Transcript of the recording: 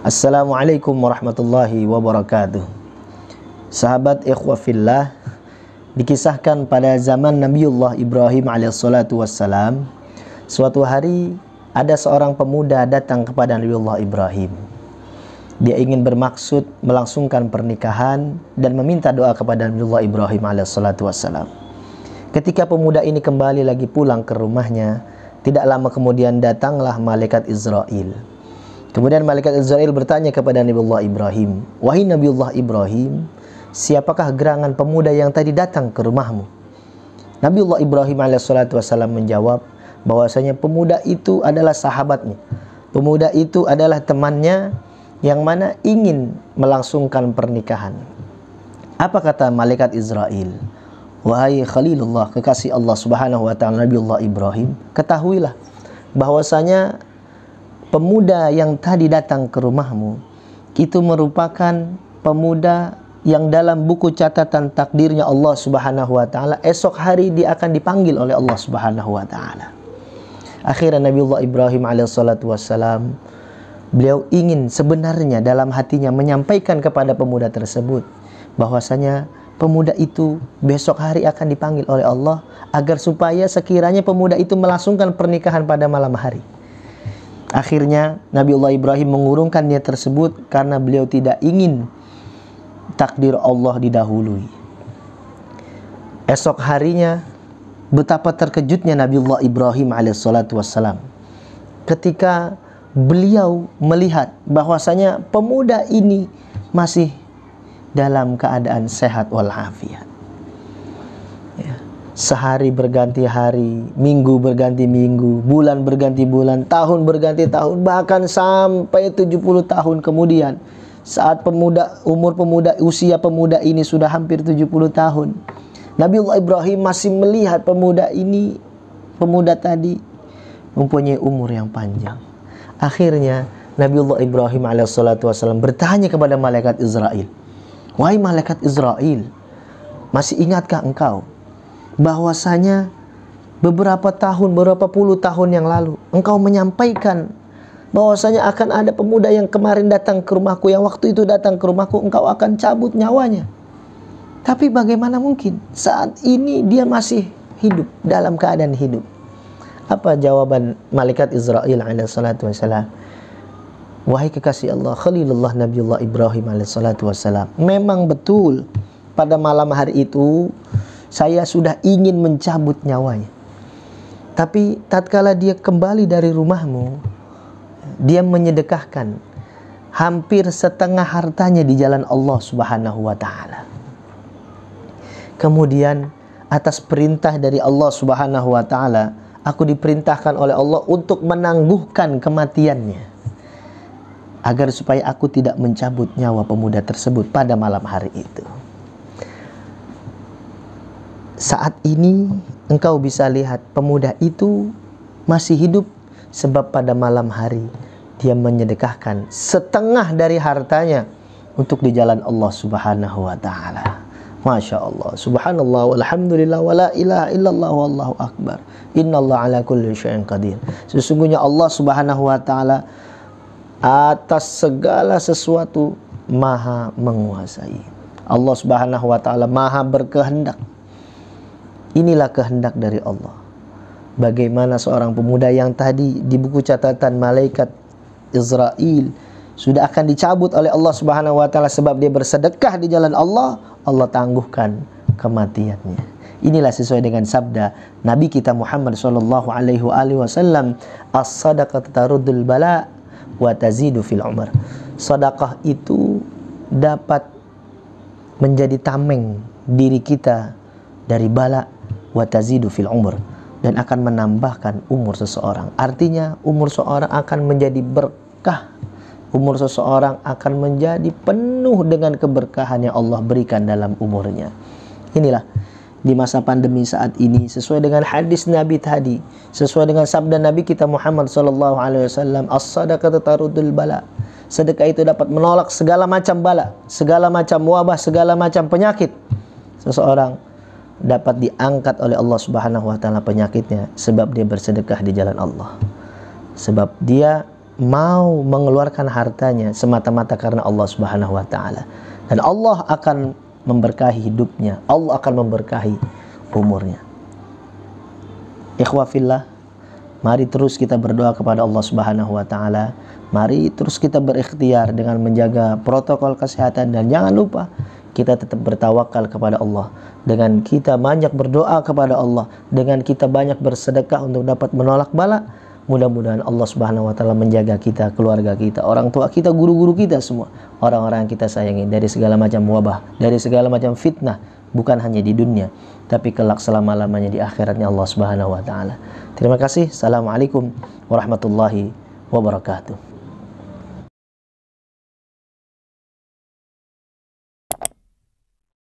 Assalamualaikum warahmatullahi wabarakatuh. Sahabat ikhwah fillah, dikisahkan pada zaman Nabiullah Ibrahim alaihissalatu wassalam, suatu hari ada seorang pemuda datang kepada Nabiullah Ibrahim. Dia ingin bermaksud melangsungkan pernikahan dan meminta doa kepada Nabiullah Ibrahim alaihissalatu wassalam. Ketika pemuda ini kembali lagi pulang ke rumahnya, tidak lama kemudian datanglah malaikat Israel. Kemudian malaikat Israel bertanya kepada Nabiullah Ibrahim, "Wahai Nabiullah Ibrahim, siapakah gerangan pemuda yang tadi datang ke rumahmu?" Nabiullah Ibrahim alaihissalatu wassalam menjawab bahwasanya pemuda itu adalah sahabatnya. Pemuda itu adalah temannya yang mana ingin melangsungkan pernikahan. Apa kata malaikat Israel? "Wahai Khalilullah, kekasih Allah Subhanahu wa taala Nabiullah Ibrahim, ketahuilah bahwasanya pemuda yang tadi datang ke rumahmu itu merupakan pemuda yang dalam buku catatan takdirnya Allah Subhanahu wa taala esok hari dia akan dipanggil oleh Allah Subhanahu wa taala." Akhirnya Nabiullah Ibrahim alaihissalatu wassalam, beliau ingin sebenarnya dalam hatinya menyampaikan kepada pemuda tersebut bahwasanya pemuda itu besok hari akan dipanggil oleh Allah agar supaya sekiranya pemuda itu melangsungkan pernikahan pada malam hari. Akhirnya Nabiullah Ibrahim mengurungkan niat tersebut karena beliau tidak ingin takdir Allah didahului. Esok harinya betapa terkejutnya Nabiullah Ibrahim alaihissalatu wassalam ketika beliau melihat bahwasanya pemuda ini masih dalam keadaan sehat walafiat. Sehari berganti hari, minggu berganti minggu, bulan berganti bulan, tahun berganti tahun, bahkan sampai 70 tahun kemudian, saat usia pemuda ini sudah hampir 70 tahun, Nabiullah Ibrahim masih melihat pemuda tadi mempunyai umur yang panjang. Akhirnya Nabiullah Ibrahim alaihissalatu wassalam bertanya kepada malaikat Israel, "Wahai malaikat Israel, masih ingatkah engkau bahwasanya beberapa puluh tahun yang lalu engkau menyampaikan bahwasanya akan ada pemuda yang kemarin datang ke rumahku, yang waktu itu datang ke rumahku engkau akan cabut nyawanya. Tapi bagaimana mungkin saat ini dia masih hidup, dalam keadaan hidup?" Apa jawaban malaikat Israel alaihissalatu wassalam? "Wahai kekasih Allah, Khalilullah Nabiullah Ibrahim alaihissalatu wassalam, memang betul pada malam hari itu saya sudah ingin mencabut nyawanya. Tapi tatkala dia kembali dari rumahmu, dia menyedekahkan hampir setengah hartanya di jalan Allah Subhanahu wa taala. Kemudian atas perintah dari Allah Subhanahu wa taala, aku diperintahkan oleh Allah untuk menangguhkan kematiannya agar supaya aku tidak mencabut nyawa pemuda tersebut pada malam hari itu. Saat ini engkau bisa lihat pemuda itu masih hidup sebab pada malam hari dia menyedekahkan setengah dari hartanya untuk di jalan Allah Subhanahu wa taala. Masya Allah, subhanallah, walhamdulillah, wala ilaha illallah, wallahu akbar, innallaha ala kulli syai'in qadir. Sesungguhnya Allah Subhanahu wa taala atas segala sesuatu maha menguasai. Allah Subhanahu wa taala maha berkehendak. Inilah kehendak dari Allah. Bagaimana seorang pemuda yang tadi di buku catatan malaikat Israel sudah akan dicabut oleh Allah Subhanahu wa taala sebab dia bersedekah di jalan Allah, Allah tangguhkan kematiannya. Inilah sesuai dengan sabda Nabi kita Muhammad sallallahu alaihi wasallam, "As-sadaqatu taruddul bala wa tazidu fil umr." Sedekah itu dapat menjadi tameng diri kita dari bala, wa tazidu fil umr, dan akan menambahkan umur seseorang. Artinya umur seseorang akan menjadi berkah. Umur seseorang akan menjadi penuh dengan keberkahan yang Allah berikan dalam umurnya. Inilah di masa pandemi saat ini, sesuai dengan hadis Nabi tadi, sesuai dengan sabda Nabi kita Muhammad sallallahu alaihi wasallam, "As-sadaqatu taruddul bala." Sedekah itu dapat menolak segala macam bala, segala macam wabah, segala macam penyakit. Seseorang dapat diangkat oleh Allah Subhanahu wa taala penyakitnya sebab dia bersedekah di jalan Allah. Sebab dia mau mengeluarkan hartanya semata-mata karena Allah Subhanahu wa taala. Dan Allah akan memberkahi hidupnya, Allah akan memberkahi umurnya. Ikhwah fillah, mari terus kita berdoa kepada Allah Subhanahu wa taala. Mari terus kita berikhtiar dengan menjaga protokol kesehatan, dan jangan lupa kita tetap bertawakal kepada Allah. Dengan kita banyak berdoa kepada Allah, dengan kita banyak bersedekah untuk dapat menolak bala, mudah-mudahan Allah Subhanahu wa taala menjaga kita, keluarga kita, orang tua kita, guru-guru kita semua, orang-orang yang kita sayangi dari segala macam wabah, dari segala macam fitnah, bukan hanya di dunia tapi kelak selama-lamanya di akhiratnya Allah Subhanahu wa taala. Terima kasih. Assalamualaikum warahmatullahi wabarakatuh.